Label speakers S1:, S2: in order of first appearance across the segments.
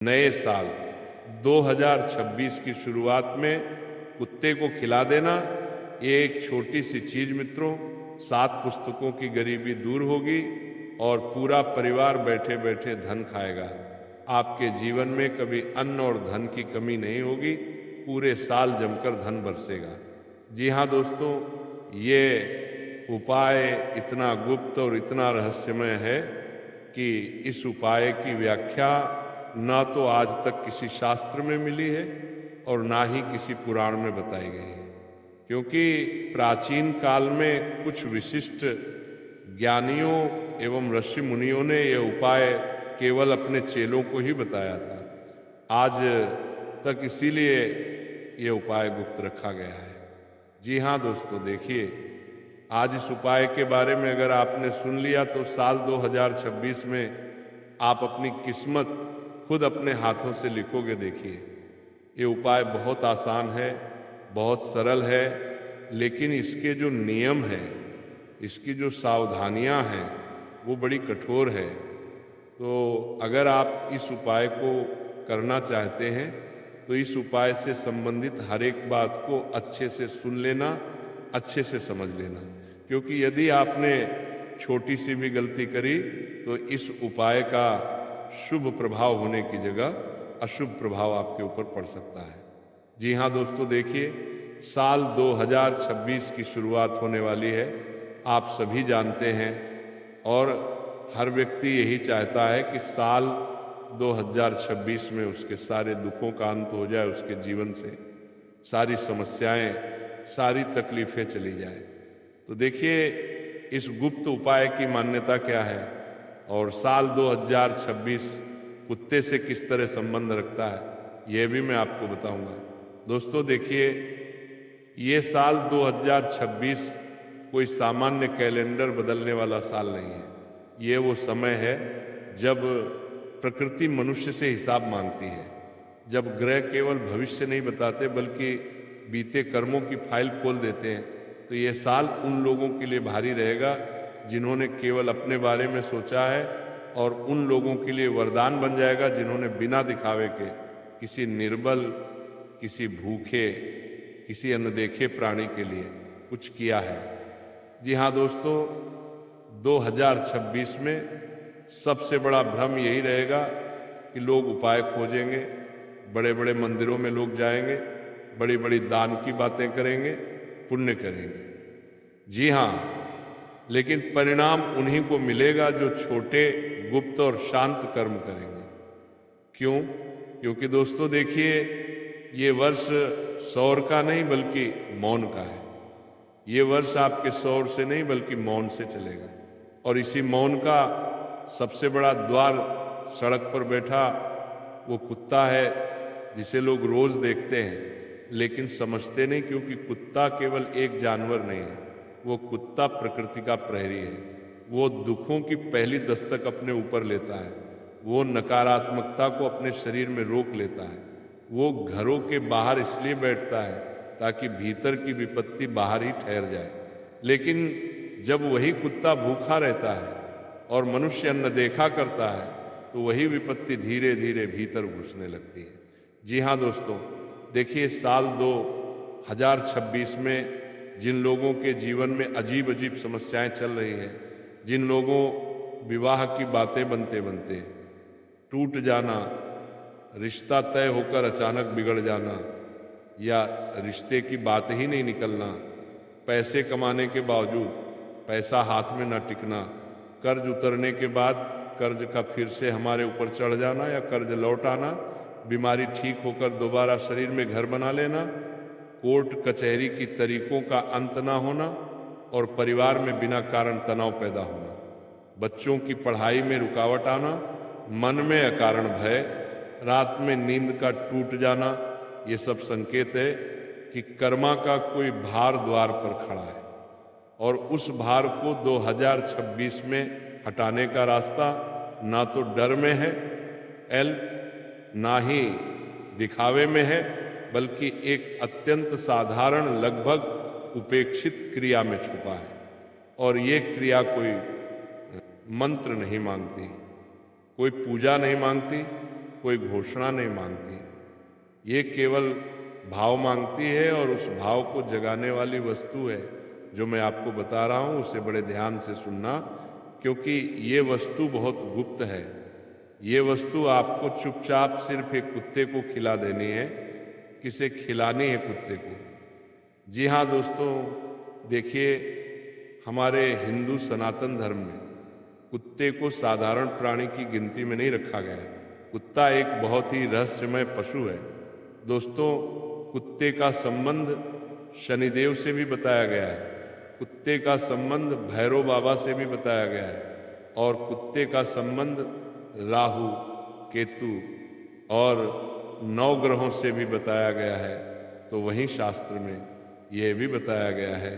S1: नए साल 2026 की शुरुआत में कुत्ते को खिला देना, ये एक छोटी सी चीज मित्रों, 7 पुस्तकों की गरीबी दूर होगी और पूरा परिवार बैठे बैठे धन खाएगा। आपके जीवन में कभी अन्न और धन की कमी नहीं होगी, पूरे साल जमकर धन बरसेगा। जी हाँ दोस्तों, ये उपाय इतना गुप्त और इतना रहस्यमय है कि इस उपाय की व्याख्या ना तो आज तक किसी शास्त्र में मिली है और ना ही किसी पुराण में बताई गई है, क्योंकि प्राचीन काल में कुछ विशिष्ट ज्ञानियों एवं ऋषि मुनियों ने यह उपाय केवल अपने चेलों को ही बताया था। आज तक इसीलिए यह उपाय गुप्त रखा गया है। जी हाँ दोस्तों, देखिए, आज इस उपाय के बारे में अगर आपने सुन लिया तो साल 2026 में आप अपनी किस्मत खुद अपने हाथों से लिखोगे। देखिए, ये उपाय बहुत आसान है, बहुत सरल है, लेकिन इसके जो नियम हैं, इसकी जो सावधानियां हैं, वो बड़ी कठोर है। तो अगर आप इस उपाय को करना चाहते हैं तो इस उपाय से संबंधित हर एक बात को अच्छे से सुन लेना, अच्छे से समझ लेना, क्योंकि यदि आपने छोटी सी भी गलती करी तो इस उपाय का शुभ प्रभाव होने की जगह अशुभ प्रभाव आपके ऊपर पड़ सकता है। जी हाँ दोस्तों, देखिए, साल 2026 की शुरुआत होने वाली है, आप सभी जानते हैं, और हर व्यक्ति यही चाहता है कि साल 2026 में उसके सारे दुखों का अंत हो जाए, उसके जीवन से सारी समस्याएं, सारी तकलीफें चली जाए। तो देखिए, इस गुप्त उपाय की मान्यता क्या है और साल 2026 कुत्ते से किस तरह संबंध रखता है, यह भी मैं आपको बताऊंगा। दोस्तों देखिए, ये साल 2026 कोई सामान्य कैलेंडर बदलने वाला साल नहीं है। ये वो समय है जब प्रकृति मनुष्य से हिसाब मांगती है, जब ग्रह केवल भविष्य नहीं बताते बल्कि बीते कर्मों की फाइल खोल देते हैं। तो ये साल उन लोगों के लिए भारी रहेगा जिन्होंने केवल अपने बारे में सोचा है, और उन लोगों के लिए वरदान बन जाएगा जिन्होंने बिना दिखावे के किसी निर्बल, किसी भूखे, किसी अनदेखे प्राणी के लिए कुछ किया है। जी हाँ दोस्तों, 2026 में सबसे बड़ा भ्रम यही रहेगा कि लोग उपाय खोजेंगे, बड़े बड़े मंदिरों में लोग जाएंगे, बड़ी बड़ी दान की बातें करेंगे, पुण्य करेंगे। जी हाँ, लेकिन परिणाम उन्हीं को मिलेगा जो छोटे, गुप्त और शांत कर्म करेंगे। क्यों? क्योंकि दोस्तों देखिए, ये वर्ष सौर का नहीं बल्कि मौन का है। ये वर्ष आपके सौर से नहीं बल्कि मौन से चलेगा, और इसी मौन का सबसे बड़ा द्वार सड़क पर बैठा वो कुत्ता है, जिसे लोग रोज देखते हैं लेकिन समझते नहीं, क्योंकि कुत्ता केवल एक जानवर नहीं है, वो कुत्ता प्रकृति का प्रहरी है। वो दुखों की पहली दस्तक अपने ऊपर लेता है, वो नकारात्मकता को अपने शरीर में रोक लेता है। वो घरों के बाहर इसलिए बैठता है ताकि भीतर की विपत्ति बाहर ही ठहर जाए। लेकिन जब वही कुत्ता भूखा रहता है और मनुष्य अनदेखा करता है तो वही विपत्ति धीरे धीरे भीतर घुसने लगती है। जी हाँ दोस्तों, देखिए, साल 2026 में जिन लोगों के जीवन में अजीब अजीब समस्याएं चल रही हैं, जिन लोगों विवाह की बातें बनते बनते टूट जाना, रिश्ता तय होकर अचानक बिगड़ जाना, या रिश्ते की बात ही नहीं निकलना, पैसे कमाने के बावजूद पैसा हाथ में ना टिकना, कर्ज उतरने के बाद कर्ज का फिर से हमारे ऊपर चढ़ जाना या कर्ज लौट आना, बीमारी ठीक होकर दोबारा शरीर में घर बना लेना, कोर्ट कचहरी की तरीकों का अंत ना होना, और परिवार में बिना कारण तनाव पैदा होना, बच्चों की पढ़ाई में रुकावट आना, मन में अकारण भय, रात में नींद का टूट जाना, ये सब संकेत है कि कर्मा का कोई भार द्वार पर खड़ा है, और उस भार को 2026 में हटाने का रास्ता ना तो डर में है एल, ना ही दिखावे में है, बल्कि एक अत्यंत साधारण, लगभग उपेक्षित क्रिया में छुपा है। और ये क्रिया कोई मंत्र नहीं मांगती, कोई पूजा नहीं मांगती, कोई घोषणा नहीं मांगती, ये केवल भाव मांगती है और उस भाव को जगाने वाली वस्तु है जो मैं आपको बता रहा हूँ। उसे बड़े ध्यान से सुनना, क्योंकि ये वस्तु बहुत गुप्त है। ये वस्तु आपको चुपचाप सिर्फ एक कुत्ते को खिला देनी है, किसे खिलानी है कुत्ते को। जी हाँ दोस्तों, देखिए हमारे हिंदू सनातन धर्म में कुत्ते को साधारण प्राणी की गिनती में नहीं रखा गया है। कुत्ता एक बहुत ही रहस्यमय पशु है। दोस्तों, कुत्ते का संबंध शनिदेव से भी बताया गया है, कुत्ते का संबंध भैरव बाबा से भी बताया गया है, और कुत्ते का संबंध राहु, केतु और 9 ग्रहों से भी बताया गया है। तो वहीं शास्त्र में यह भी बताया गया है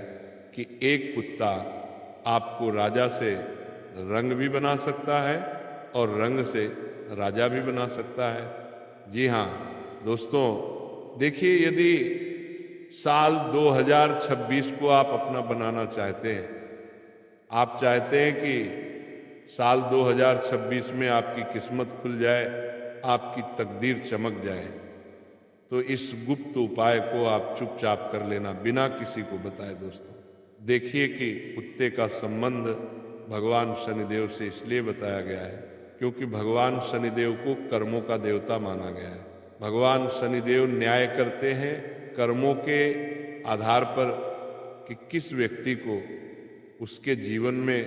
S1: कि एक कुत्ता आपको राजा से रंग भी बना सकता है और रंग से राजा भी बना सकता है। जी हाँ दोस्तों, देखिए यदि साल 2026 को आप अपना बनाना चाहते हैं, आप चाहते हैं कि साल 2026 में आपकी किस्मत खुल जाए, आपकी तकदीर चमक जाए, तो इस गुप्त उपाय को आप चुपचाप कर लेना, बिना किसी को बताए। दोस्तों देखिए कि कुत्ते का संबंध भगवान शनिदेव से इसलिए बताया गया है क्योंकि भगवान शनिदेव को कर्मों का देवता माना गया है। भगवान शनिदेव न्याय करते हैं कर्मों के आधार पर कि किस व्यक्ति को उसके जीवन में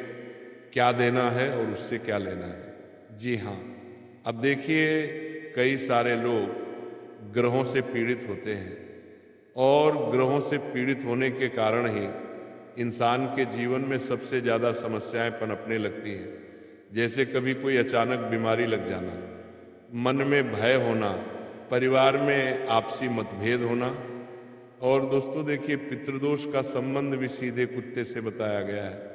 S1: क्या देना है और उससे क्या लेना है। जी हाँ, अब देखिए कई सारे लोग ग्रहों से पीड़ित होते हैं और ग्रहों से पीड़ित होने के कारण ही इंसान के जीवन में सबसे ज़्यादा समस्याएं पनपने लगती हैं। जैसे कभी कोई अचानक बीमारी लग जाना, मन में भय होना, परिवार में आपसी मतभेद होना। और दोस्तों देखिए, पितृदोष का संबंध भी सीधे कुत्ते से बताया गया है।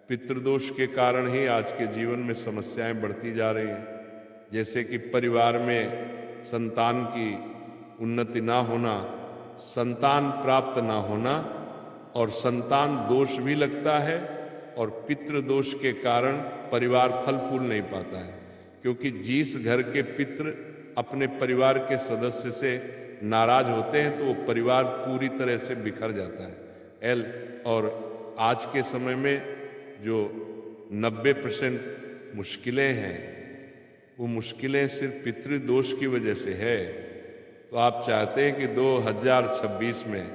S1: पितृदोष के कारण ही आज के जीवन में समस्याएं बढ़ती जा रही हैं, जैसे कि परिवार में संतान की उन्नति ना होना, संतान प्राप्त ना होना, और संतान दोष भी लगता है, और पितृ दोष के कारण परिवार फल फूल नहीं पाता है, क्योंकि जिस घर के पितृ अपने परिवार के सदस्य से नाराज होते हैं तो वो परिवार पूरी तरह से बिखर जाता है। और आज के समय में जो 90% मुश्किलें हैं, वो मुश्किलें सिर्फ पितृ दोष की वजह से है। तो आप चाहते हैं कि 2026 में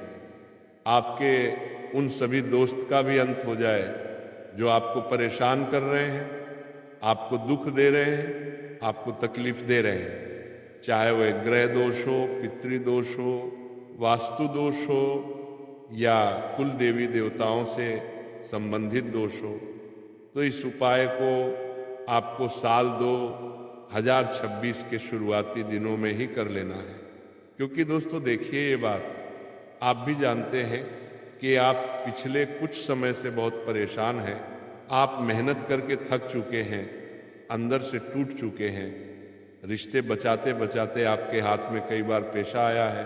S1: आपके उन सभी दोस्त का भी अंत हो जाए जो आपको परेशान कर रहे हैं, आपको दुख दे रहे हैं, आपको तकलीफ दे रहे हैं, चाहे वह ग्रह दोष हो, पितृदोष हो, वास्तु दोष हो या कुल देवी देवताओं से संबंधित दोष हो। तो इस उपाय को आपको साल 2026 के शुरुआती दिनों में ही कर लेना है, क्योंकि दोस्तों देखिए ये बात आप भी जानते हैं कि आप पिछले कुछ समय से बहुत परेशान हैं। आप मेहनत करके थक चुके हैं, अंदर से टूट चुके हैं। रिश्ते बचाते बचाते आपके हाथ में कई बार पेशा आया है,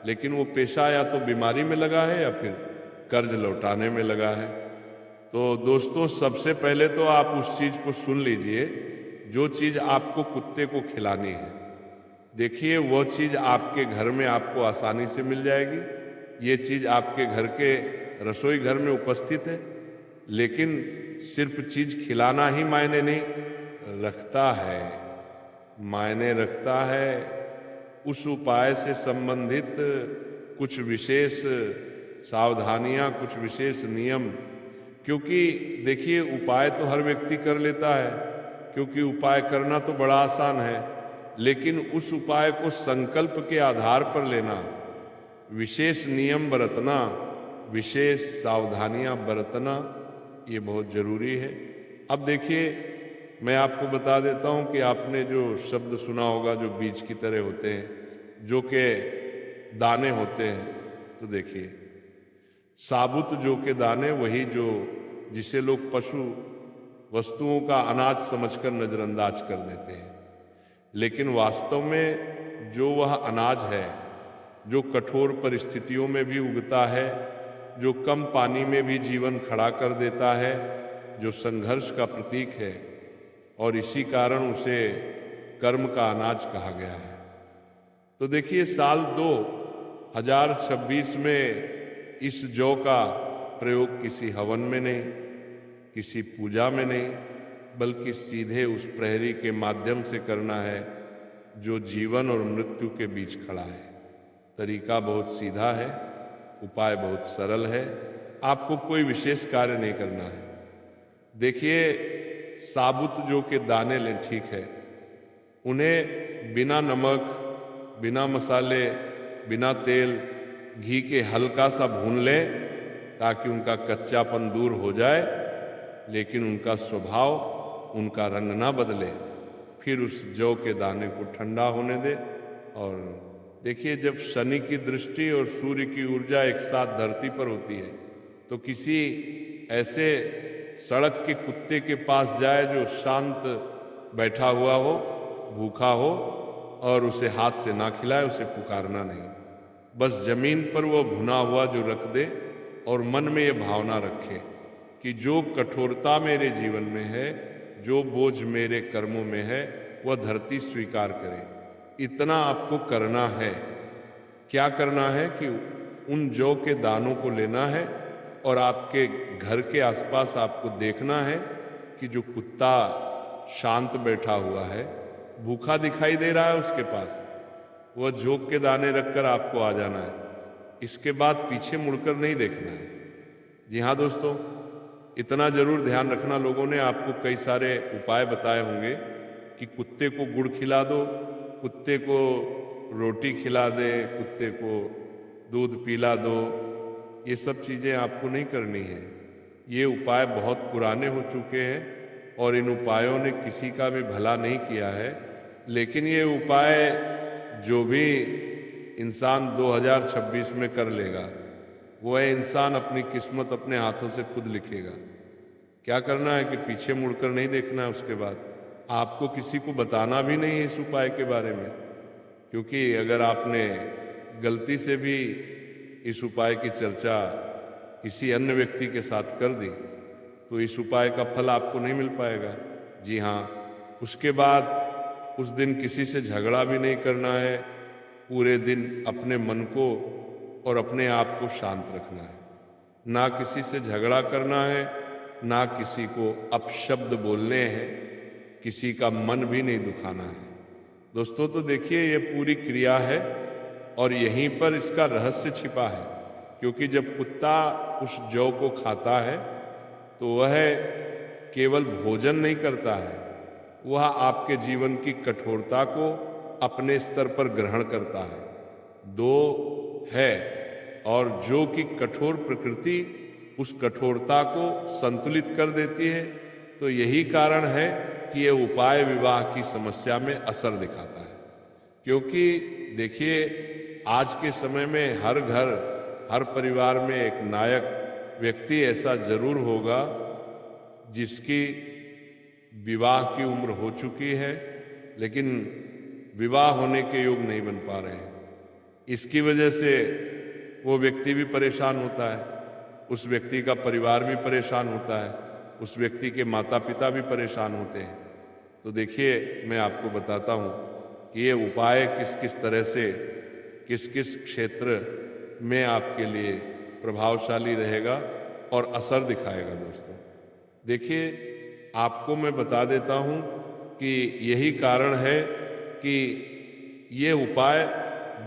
S1: लेकिन वो पेशा या तो बीमारी में लगा है या फिर कर्ज लौटाने में लगा है। तो दोस्तों सबसे पहले तो आप उस चीज़ को सुन लीजिए जो चीज़ आपको कुत्ते को खिलानी है। देखिए वो चीज़ आपके घर में आपको आसानी से मिल जाएगी। ये चीज़ आपके घर के रसोई घर में उपस्थित है, लेकिन सिर्फ चीज़ खिलाना ही मायने नहीं रखता है, मायने रखता है उस उपाय से संबंधित कुछ विशेष सावधानियां, कुछ विशेष नियम। क्योंकि देखिए उपाय तो हर व्यक्ति कर लेता है, क्योंकि उपाय करना तो बड़ा आसान है, लेकिन उस उपाय को संकल्प के आधार पर लेना, विशेष नियम बरतना, विशेष सावधानियां बरतना, ये बहुत जरूरी है। अब देखिए मैं आपको बता देता हूं कि आपने जो शब्द सुना होगा जो बीज की तरह होते हैं, जो के दाने होते हैं। तो देखिए साबुत जो के दाने, वही जो जिसे लोग पशु वस्तुओं का अनाज समझकर नजरअंदाज कर देते हैं, लेकिन वास्तव में जो वह अनाज है जो कठोर परिस्थितियों में भी उगता है, जो कम पानी में भी जीवन खड़ा कर देता है, जो संघर्ष का प्रतीक है, और इसी कारण उसे कर्म का अनाज कहा गया है। तो देखिए, साल 2026 में इस जौ का प्रयोग किसी हवन में नहीं, किसी पूजा में नहीं, बल्कि सीधे उस प्रहरी के माध्यम से करना है जो जीवन और मृत्यु के बीच खड़ा है। तरीका बहुत सीधा है, उपाय बहुत सरल है, आपको कोई विशेष कार्य नहीं करना है। देखिए, साबुत जौ के दाने लें, ठीक है, उन्हें बिना नमक, बिना मसाले, बिना तेल, घी के हल्का सा भून लें ताकि उनका कच्चापन दूर हो जाए, लेकिन उनका स्वभाव, उनका रंग ना बदले। फिर उस जौ के दाने को ठंडा होने दे। और देखिए, जब शनि की दृष्टि और सूर्य की ऊर्जा एक साथ धरती पर होती है तो किसी ऐसे सड़क के कुत्ते के पास जाए जो शांत बैठा हुआ हो, भूखा हो, और उसे हाथ से ना खिलाए, उसे पुकारना नहीं, बस जमीन पर वो भुना हुआ जो रख दे और मन में ये भावना रखे कि जो कठोरता मेरे जीवन में है, जो बोझ मेरे कर्मों में है, वह धरती स्वीकार करे। इतना आपको करना है। क्या करना है कि उन जौ के दानों को लेना है और आपके घर के आसपास आपको देखना है कि जो कुत्ता शांत बैठा हुआ है, भूखा दिखाई दे रहा है उसके पास, वह जौ के दाने रखकर आपको आ जाना है। इसके बाद पीछे मुड़कर नहीं देखना है। जी हाँ दोस्तों, इतना जरूर ध्यान रखना। लोगों ने आपको कई सारे उपाय बताए होंगे कि कुत्ते को गुड़ खिला दो, कुत्ते को रोटी खिला दे, कुत्ते को दूध पिला दो। ये सब चीज़ें आपको नहीं करनी है। ये उपाय बहुत पुराने हो चुके हैं और इन उपायों ने किसी का भी भला नहीं किया है। लेकिन ये उपाय जो भी इंसान 2026 में कर लेगा, वह इंसान अपनी किस्मत अपने हाथों से खुद लिखेगा। क्या करना है कि पीछे मुड़कर नहीं देखना है। उसके बाद आपको किसी को बताना भी नहीं है इस उपाय के बारे में, क्योंकि अगर आपने गलती से भी इस उपाय की चर्चा किसी अन्य व्यक्ति के साथ कर दी तो इस उपाय का फल आपको नहीं मिल पाएगा। जी हाँ, उसके बाद उस दिन किसी से झगड़ा भी नहीं करना है। पूरे दिन अपने मन को और अपने आप को शांत रखना है। ना किसी से झगड़ा करना है, ना किसी को अपशब्द बोलने हैं, किसी का मन भी नहीं दुखाना है। दोस्तों, तो देखिए, ये पूरी क्रिया है और यहीं पर इसका रहस्य छिपा है। क्योंकि जब कुत्ता उस जौ को खाता है तो वह केवल भोजन नहीं करता है, वह आपके जीवन की कठोरता को अपने स्तर पर ग्रहण करता है। दो है, और जो कि कठोर प्रकृति उस कठोरता को संतुलित कर देती है। तो यही कारण है कि यह उपाय विवाह की समस्या में असर दिखाता है। क्योंकि देखिए, आज के समय में हर घर, हर परिवार में एक नायक व्यक्ति ऐसा जरूर होगा जिसकी विवाह की उम्र हो चुकी है, लेकिन विवाह होने के योग नहीं बन पा रहे हैं। इसकी वजह से वो व्यक्ति भी परेशान होता है, उस व्यक्ति का परिवार भी परेशान होता है, उस व्यक्ति के माता पिता भी परेशान होते हैं। तो देखिए, मैं आपको बताता हूँ कि ये उपाय किस किस तरह से, किस किस क्षेत्र में आपके लिए प्रभावशाली रहेगा और असर दिखाएगा। दोस्तों देखिए, आपको मैं बता देता हूँ कि यही कारण है कि ये उपाय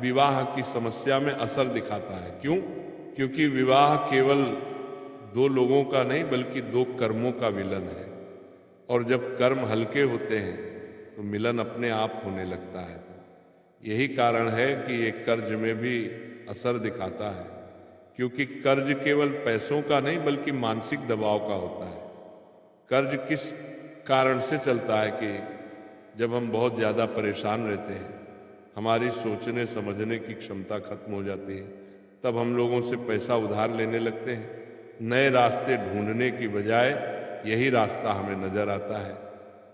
S1: विवाह की समस्या में असर दिखाता है। क्यों? क्योंकि विवाह केवल दो लोगों का नहीं, बल्कि दो कर्मों का मिलन है। और जब कर्म हल्के होते हैं तो मिलन अपने आप होने लगता है। तो यही कारण है कि ये कर्ज में भी असर दिखाता है। क्योंकि कर्ज केवल पैसों का नहीं, बल्कि मानसिक दबाव का होता है। कर्ज किस कारण से चलता है कि जब हम बहुत ज़्यादा परेशान रहते हैं, हमारी सोचने समझने की क्षमता खत्म हो जाती है, तब हम लोगों से पैसा उधार लेने लगते हैं। नए रास्ते ढूंढने की बजाय यही रास्ता हमें नजर आता है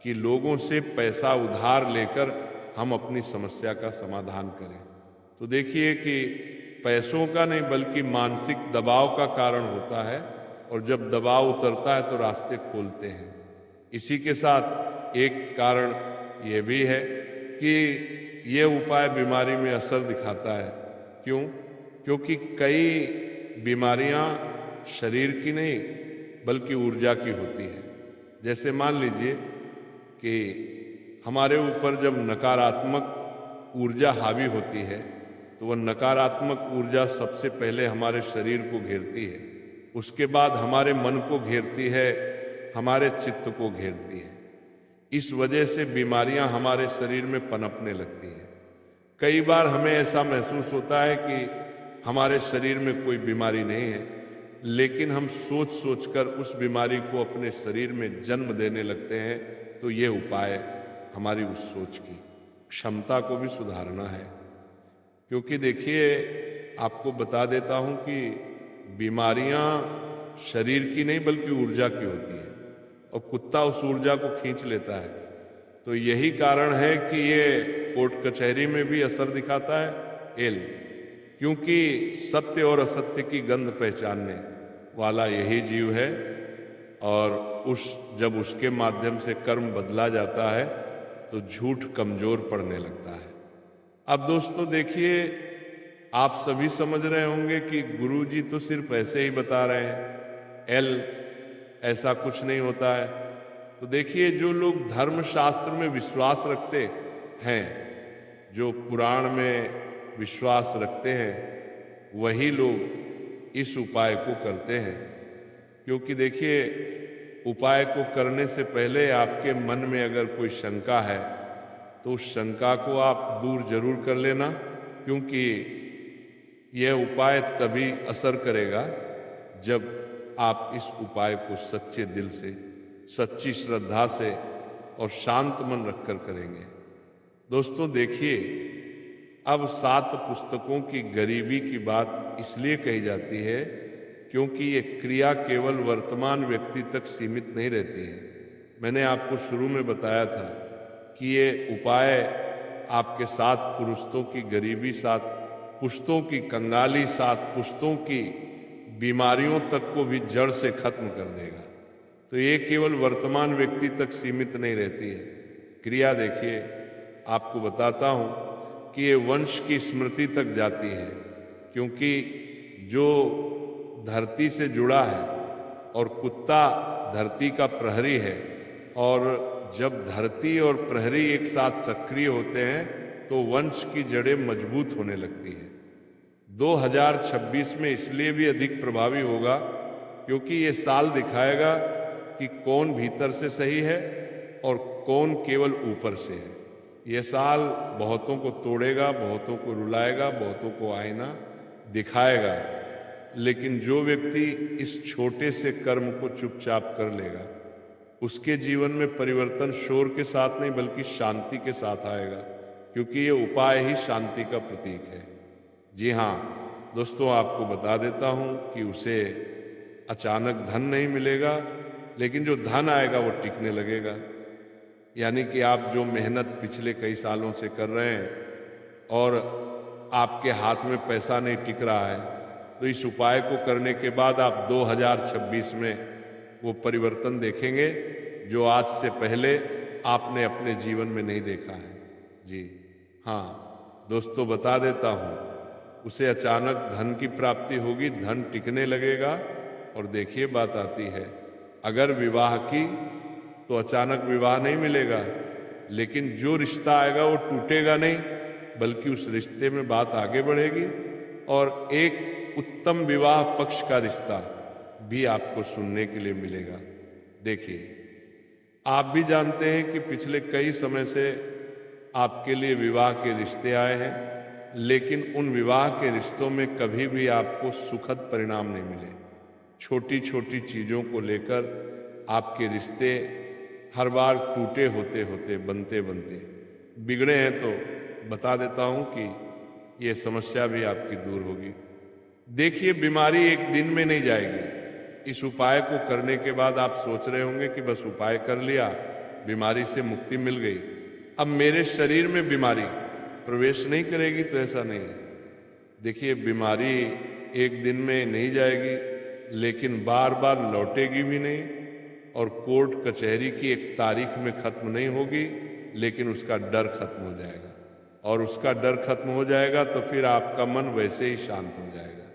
S1: कि लोगों से पैसा उधार लेकर हम अपनी समस्या का समाधान करें। तो देखिए कि पैसों का नहीं, बल्कि मानसिक दबाव का कारण होता है, और जब दबाव उतरता है तो रास्ते खोलते हैं। इसी के साथ एक कारण यह भी है कि ये उपाय बीमारी में असर दिखाता है। क्यों? क्योंकि कई बीमारियां शरीर की नहीं बल्कि ऊर्जा की होती है। जैसे मान लीजिए कि हमारे ऊपर जब नकारात्मक ऊर्जा हावी होती है तो वह नकारात्मक ऊर्जा सबसे पहले हमारे शरीर को घेरती है, उसके बाद हमारे मन को घेरती है, हमारे चित्त को घेरती है। इस वजह से बीमारियां हमारे शरीर में पनपने लगती हैं। कई बार हमें ऐसा महसूस होता है कि हमारे शरीर में कोई बीमारी नहीं है, लेकिन हम सोच सोचकर उस बीमारी को अपने शरीर में जन्म देने लगते हैं। तो ये उपाय हमारी उस सोच की क्षमता को भी सुधारना है। क्योंकि देखिए, आपको बता देता हूं कि बीमारियां शरीर की नहीं बल्कि ऊर्जा की होती है और कुत्ता उस ऊर्जा को खींच लेता है। तो यही कारण है कि ये कोर्ट कचहरी में भी असर दिखाता है। एल क्योंकि सत्य और असत्य की गंध पहचानने वाला यही जीव है, और जब उसके माध्यम से कर्म बदला जाता है तो झूठ कमजोर पड़ने लगता है। अब दोस्तों देखिए, आप सभी समझ रहे होंगे कि गुरुजी तो सिर्फ ऐसे ही बता रहे हैं, एल ऐसा कुछ नहीं होता है। तो देखिए, जो लोग धर्म शास्त्र में विश्वास रखते हैं, जो पुराण में विश्वास रखते हैं, वही लोग इस उपाय को करते हैं। क्योंकि देखिए, उपाय को करने से पहले आपके मन में अगर कोई शंका है तो उस शंका को आप दूर जरूर कर लेना, क्योंकि यह उपाय तभी असर करेगा जब आप इस उपाय को सच्चे दिल से, सच्ची श्रद्धा से और शांत मन रखकर करेंगे। दोस्तों देखिए, अब 7 पुस्तकों की गरीबी की बात इसलिए कही जाती है क्योंकि ये क्रिया केवल वर्तमान व्यक्ति तक सीमित नहीं रहती है। मैंने आपको शुरू में बताया था कि ये उपाय आपके 7 पुरुषों की गरीबी, 7 पुश्तों की कंगाली, 7 पुश्तों की बीमारियों तक को भी जड़ से खत्म कर देगा। तो ये केवल वर्तमान व्यक्ति तक सीमित नहीं रहती है। क्रिया देखिए, आपको बताता हूँ कि ये वंश की स्मृति तक जाती है, क्योंकि जो धरती से जुड़ा है और कुत्ता धरती का प्रहरी है, और जब धरती और प्रहरी एक साथ सक्रिय होते हैं तो वंश की जड़ें मजबूत होने लगती हैं। 2026 में इसलिए भी अधिक प्रभावी होगा क्योंकि ये साल दिखाएगा कि कौन भीतर से सही है और कौन केवल ऊपर से है। ये साल बहुतों को तोड़ेगा, बहुतों को रुलाएगा, बहुतों को आईना दिखाएगा, लेकिन जो व्यक्ति इस छोटे से कर्म को चुपचाप कर लेगा, उसके जीवन में परिवर्तन शोर के साथ नहीं बल्कि शांति के साथ आएगा, क्योंकि ये उपाय ही शांति का प्रतीक है। जी हाँ दोस्तों, आपको बता देता हूँ कि उसे अचानक धन नहीं मिलेगा, लेकिन जो धन आएगा वो टिकने लगेगा। यानी कि आप जो मेहनत पिछले कई सालों से कर रहे हैं और आपके हाथ में पैसा नहीं टिक रहा है, तो इस उपाय को करने के बाद आप 2026 में वो परिवर्तन देखेंगे जो आज से पहले आपने अपने जीवन में नहीं देखा है। जी हाँ दोस्तों, बता देता हूँ, उसे अचानक धन की प्राप्ति होगी, धन टिकने लगेगा। और देखिए, बात आती है, अगर विवाह की तो अचानक विवाह नहीं मिलेगा, लेकिन जो रिश्ता आएगा वो टूटेगा नहीं, बल्कि उस रिश्ते में बात आगे बढ़ेगी और एक उत्तम विवाह पक्ष का रिश्ता भी आपको सुनने के लिए मिलेगा। देखिए, आप भी जानते हैं कि पिछले कई समय से आपके लिए विवाह के रिश्ते आए हैं, लेकिन उन विवाह के रिश्तों में कभी भी आपको सुखद परिणाम नहीं मिले। छोटी छोटी चीज़ों को लेकर आपके रिश्ते हर बार टूटे होते होते, बनते बनते बिगड़े हैं। तो बता देता हूं कि ये समस्या भी आपकी दूर होगी। देखिए, बीमारी एक दिन में नहीं जाएगी। इस उपाय को करने के बाद आप सोच रहे होंगे कि बस उपाय कर लिया, बीमारी से मुक्ति मिल गई, अब मेरे शरीर में बीमारी प्रवेश नहीं करेगी, तो ऐसा नहीं है। देखिए, बीमारी एक दिन में नहीं जाएगी, लेकिन बार बार लौटेगी भी नहीं और कोर्ट कचहरी की एक तारीख में खत्म नहीं होगी, लेकिन उसका डर खत्म हो जाएगा, और उसका डर खत्म हो जाएगा तो फिर आपका मन वैसे ही शांत हो जाएगा।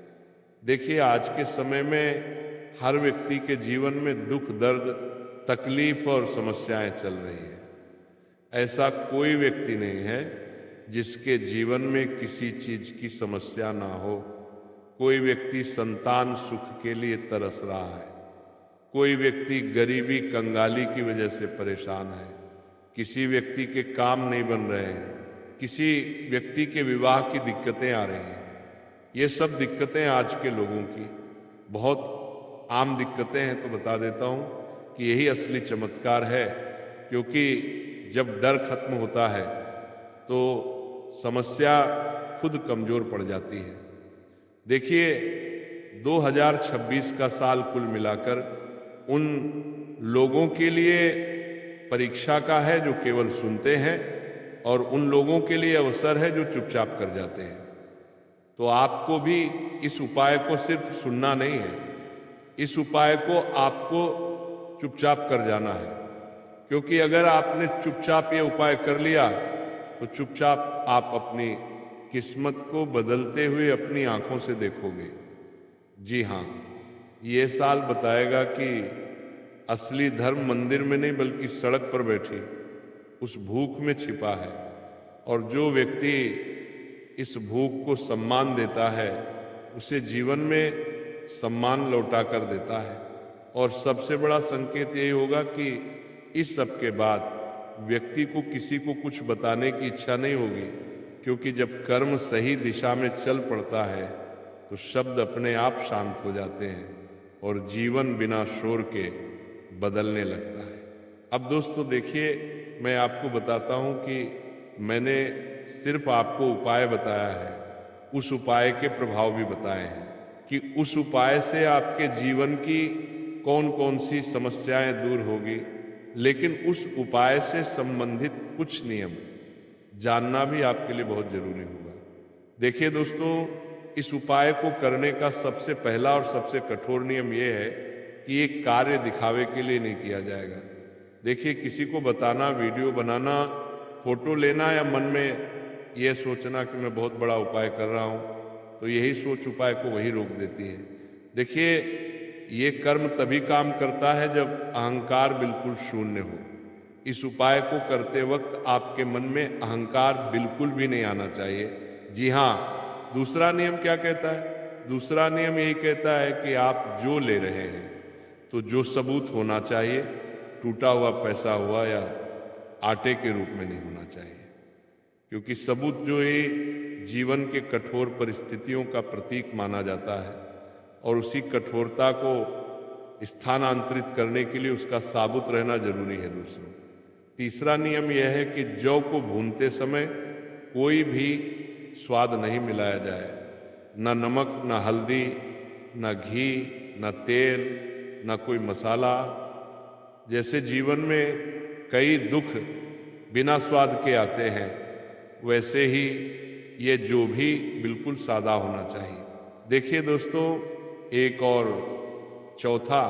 S1: देखिए, आज के समय में हर व्यक्ति के जीवन में दुख, दर्द, तकलीफ और समस्याएं चल रही हैं। ऐसा कोई व्यक्ति नहीं है जिसके जीवन में किसी चीज की समस्या ना हो। कोई व्यक्ति संतान सुख के लिए तरस रहा है, कोई व्यक्ति गरीबी, कंगाली की वजह से परेशान है, किसी व्यक्ति के काम नहीं बन रहे हैं, किसी व्यक्ति के विवाह की दिक्कतें आ रही हैं। ये सब दिक्कतें आज के लोगों की बहुत आम दिक्कतें हैं। तो बता देता हूँ कि यही असली चमत्कार है, क्योंकि जब डर खत्म होता है तो समस्या खुद कमजोर पड़ जाती है। देखिए, 2026 का साल कुल मिलाकर उन लोगों के लिए परीक्षा का है जो केवल सुनते हैं, और उन लोगों के लिए अवसर है जो चुपचाप कर जाते हैं। तो आपको भी इस उपाय को सिर्फ सुनना नहीं है, इस उपाय को आपको चुपचाप कर जाना है। क्योंकि अगर आपने चुपचाप ये उपाय कर लिया तो चुपचाप आप अपनी किस्मत को बदलते हुए अपनी आंखों से देखोगे। जी हाँ, ये साल बताएगा कि असली धर्म मंदिर में नहीं बल्कि सड़क पर बैठी उस भूख में छिपा है। और जो व्यक्ति इस भूख को सम्मान देता है उसे जीवन में सम्मान लौटा कर देता है। और सबसे बड़ा संकेत यही होगा कि इस सब के बाद व्यक्ति को किसी को कुछ बताने की इच्छा नहीं होगी, क्योंकि जब कर्म सही दिशा में चल पड़ता है तो शब्द अपने आप शांत हो जाते हैं और जीवन बिना शोर के बदलने लगता है। अब दोस्तों देखिए, मैं आपको बताता हूँ कि मैंने सिर्फ आपको उपाय बताया है, उस उपाय के प्रभाव भी बताए हैं कि उस उपाय से आपके जीवन की कौन कौन सी समस्याएं दूर होगी। लेकिन उस उपाय से संबंधित कुछ नियम जानना भी आपके लिए बहुत जरूरी होगा। देखिए दोस्तों, इस उपाय को करने का सबसे पहला और सबसे कठोर नियम यह है कि ये कार्य दिखावे के लिए नहीं किया जाएगा। देखिए, किसी को बताना, वीडियो बनाना, फोटो लेना या मन में यह सोचना कि मैं बहुत बड़ा उपाय कर रहा हूँ, तो यही सोच उपाय को वही रोक देती है। देखिए, ये कर्म तभी काम करता है जब अहंकार बिल्कुल शून्य हो। इस उपाय को करते वक्त आपके मन में अहंकार बिल्कुल भी नहीं आना चाहिए। जी हाँ, दूसरा नियम क्या कहता है? दूसरा नियम यही कहता है कि आप जो ले रहे हैं तो जो सबूत होना चाहिए, टूटा हुआ पैसा हुआ या आटे के रूप में नहीं होना चाहिए। क्योंकि सबूत जो है जीवन के कठोर परिस्थितियों का प्रतीक माना जाता है, और उसी कठोरता को स्थानांतरित करने के लिए उसका साबुत रहना जरूरी है। दूसरों, तीसरा नियम यह है कि जौ को भूनते समय कोई भी स्वाद नहीं मिलाया जाए, न नमक, न हल्दी, न घी, न तेल, न कोई मसाला। जैसे जीवन में कई दुख बिना स्वाद के आते हैं, वैसे ही ये जो भी बिल्कुल सादा होना चाहिए। देखिए दोस्तों, एक और चौथा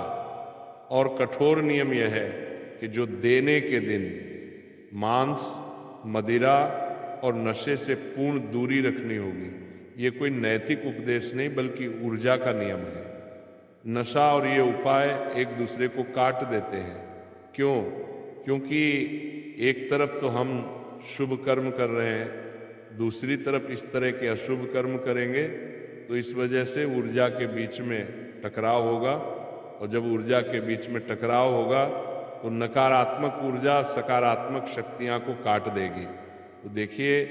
S1: और कठोर नियम यह है कि जो देने के दिन मांस, मदिरा और नशे से पूर्ण दूरी रखनी होगी। ये कोई नैतिक उपदेश नहीं बल्कि ऊर्जा का नियम है। नशा और ये उपाय एक दूसरे को काट देते हैं। क्यों? क्योंकि एक तरफ तो हम शुभ कर्म कर रहे हैं, दूसरी तरफ इस तरह के अशुभ कर्म करेंगे, तो इस वजह से ऊर्जा के बीच में टकराव होगा। और जब ऊर्जा के बीच में टकराव होगा तो नकारात्मक ऊर्जा सकारात्मक शक्तियां को काट देगी। तो देखिए,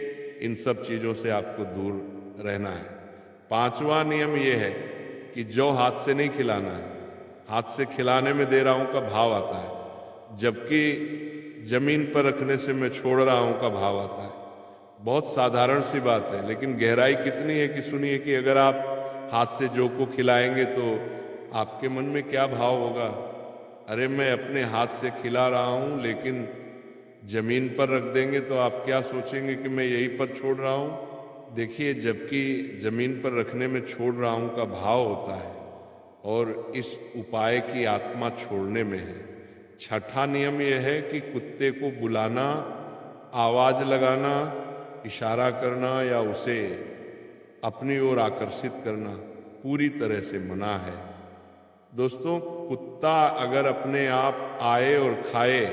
S1: इन सब चीज़ों से आपको दूर रहना है। पांचवा नियम यह है कि जौ हाथ से नहीं खिलाना है। हाथ से खिलाने में दे रहा हूं का भाव आता है, जबकि जमीन पर रखने से मैं छोड़ रहा हूं का भाव आता है। बहुत साधारण सी बात है, लेकिन गहराई कितनी है कि सुनिए कि अगर आप हाथ से जौ को खिलाएंगे तो आपके मन में क्या भाव होगा? अरे, मैं अपने हाथ से खिला रहा हूं, लेकिन जमीन पर रख देंगे तो आप क्या सोचेंगे कि मैं यहीं पर छोड़ रहा हूं। देखिए, जबकि जमीन पर रखने में छोड़ रहा हूं का भाव होता है, और इस उपाय की आत्मा छोड़ने में है। छठा नियम यह है कि कुत्ते को बुलाना आवाज लगाना, इशारा करना या उसे अपनी ओर आकर्षित करना पूरी तरह से मना है। दोस्तों, कुत्ता अगर अपने आप आए और खाए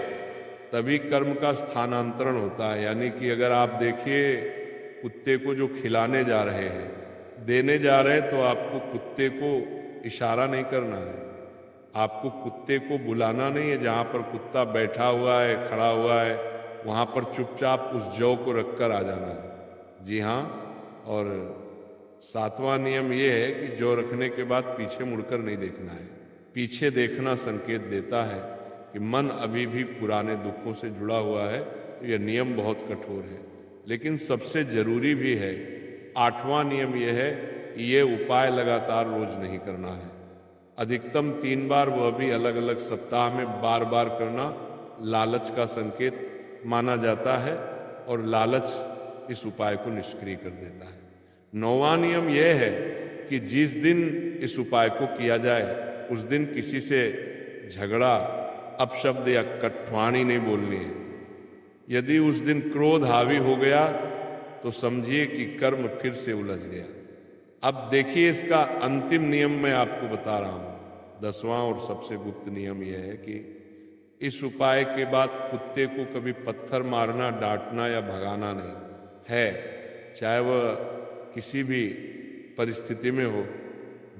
S1: तभी कर्म का स्थानांतरण होता है। यानी कि अगर आप देखिए कुत्ते को जो खिलाने जा रहे हैं, देने जा रहे हैं, तो आपको कुत्ते को इशारा नहीं करना है, आपको कुत्ते को बुलाना नहीं है। जहाँ पर कुत्ता बैठा हुआ है, खड़ा हुआ है, वहाँ पर चुपचाप उस जौ को रखकर आ जाना है। जी हाँ, और 7वां नियम ये है कि जौ रखने के बाद पीछे मुड़कर नहीं देखना है। पीछे देखना संकेत देता है कि मन अभी भी पुराने दुखों से जुड़ा हुआ है। यह नियम बहुत कठोर है, लेकिन सबसे जरूरी भी है। 8वां नियम यह है कि ये उपाय लगातार रोज नहीं करना है, अधिकतम 3 बार, वह भी अलग अलग सप्ताह में बार बार करना लालच का संकेत माना जाता है और लालच इस उपाय को निष्क्रिय कर देता है। 9वां नियम यह है कि जिस दिन इस उपाय को किया जाए उस दिन किसी से झगड़ा, अपशब्द या कटवाणी नहीं बोलनी है। यदि उस दिन क्रोध हावी हो गया तो समझिए कि कर्म फिर से उलझ गया। अब देखिए, इसका अंतिम नियम मैं आपको बता रहा हूं। 10वां और सबसे गुप्त नियम यह है कि इस उपाय के बाद कुत्ते को कभी पत्थर मारना, डांटना या भगाना नहीं है, चाहे वह किसी भी परिस्थिति में हो।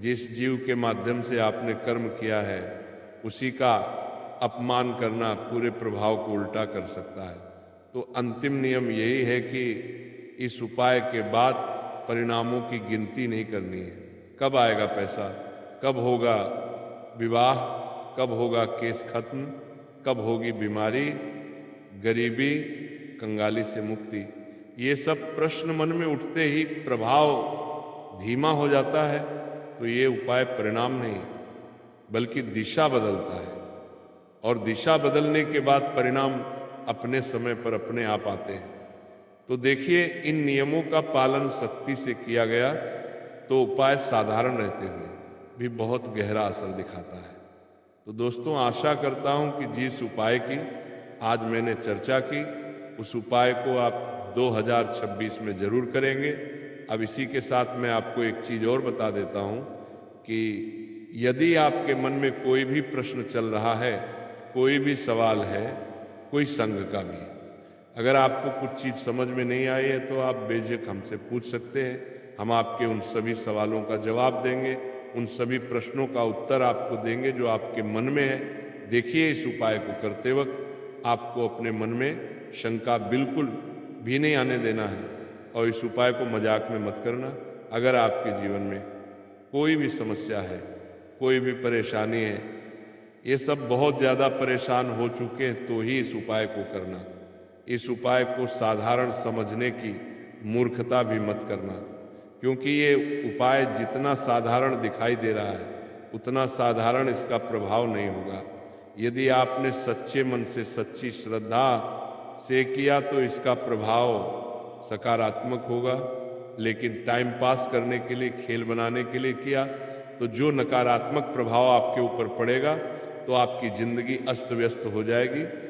S1: जिस जीव के माध्यम से आपने कर्म किया है उसी का अपमान करना पूरे प्रभाव को उल्टा कर सकता है। तो अंतिम नियम यही है कि इस उपाय के बाद परिणामों की गिनती नहीं करनी है। कब आएगा पैसा, कब होगा विवाह, कब होगा केस खत्म, कब होगी बीमारी, गरीबी, कंगाली से मुक्ति, ये सब प्रश्न मन में उठते ही प्रभाव धीमा हो जाता है। तो ये उपाय परिणाम नहीं बल्कि दिशा बदलता है, और दिशा बदलने के बाद परिणाम अपने समय पर अपने आप आते हैं। तो देखिए, इन नियमों का पालन सख्ती से किया गया तो उपाय साधारण रहते हुए भी बहुत गहरा असर दिखाता है। तो दोस्तों, आशा करता हूं कि जिस उपाय की आज मैंने चर्चा की उस उपाय को आप 2026 में जरूर करेंगे। अब इसी के साथ मैं आपको एक चीज़ और बता देता हूं कि यदि आपके मन में कोई भी प्रश्न चल रहा है, कोई भी सवाल है, कोई संघ का भी, अगर आपको कुछ चीज़ समझ में नहीं आई है तो आप बेझिझक हमसे पूछ सकते हैं। हम आपके उन सभी सवालों का जवाब देंगे, उन सभी प्रश्नों का उत्तर आपको देंगे जो आपके मन में है। देखिए, इस उपाय को करते वक्त आपको अपने मन में शंका बिल्कुल भी नहीं आने देना है, और इस उपाय को मजाक में मत करना। अगर आपके जीवन में कोई भी समस्या है, कोई भी परेशानी है, ये सब बहुत ज़्यादा परेशान हो चुके हैं, तो ही इस उपाय को करना। इस उपाय को साधारण समझने की मूर्खता भी मत करना, क्योंकि ये उपाय जितना साधारण दिखाई दे रहा है उतना साधारण इसका प्रभाव नहीं होगा। यदि आपने सच्चे मन से, सच्ची श्रद्धा से किया तो इसका प्रभाव सकारात्मक होगा। लेकिन टाइम पास करने के लिए, खेल बनाने के लिए किया तो जो नकारात्मक प्रभाव आपके ऊपर पड़ेगा तो आपकी जिंदगी अस्त व्यस्त हो जाएगी।